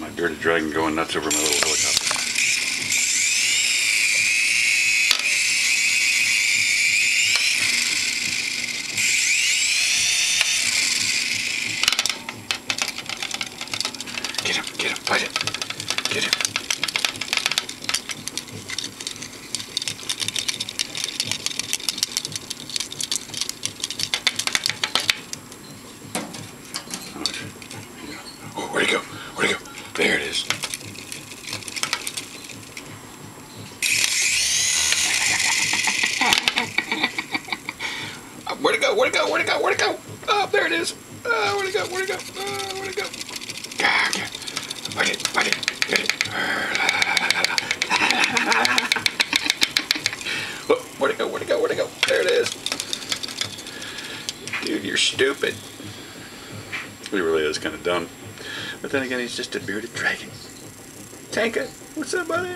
My bearded dragon going nuts over my little helicopter. Get him, fight it. Get him. Oh, where'd he go? Where'd he go? There it is. Where'd it go? Where'd it go? Where'd it go? Where'd it go? Oh, there it is. Where'd it go? Where'd it go? Where'd it go? Fight it, fight it, get it. Oh, where'd it go? Where'd it go? Where'd it go? There it is. Dude, you're stupid. He really is kind of dumb. But then again, he's just a bearded dragon. Tanka, what's up, buddy?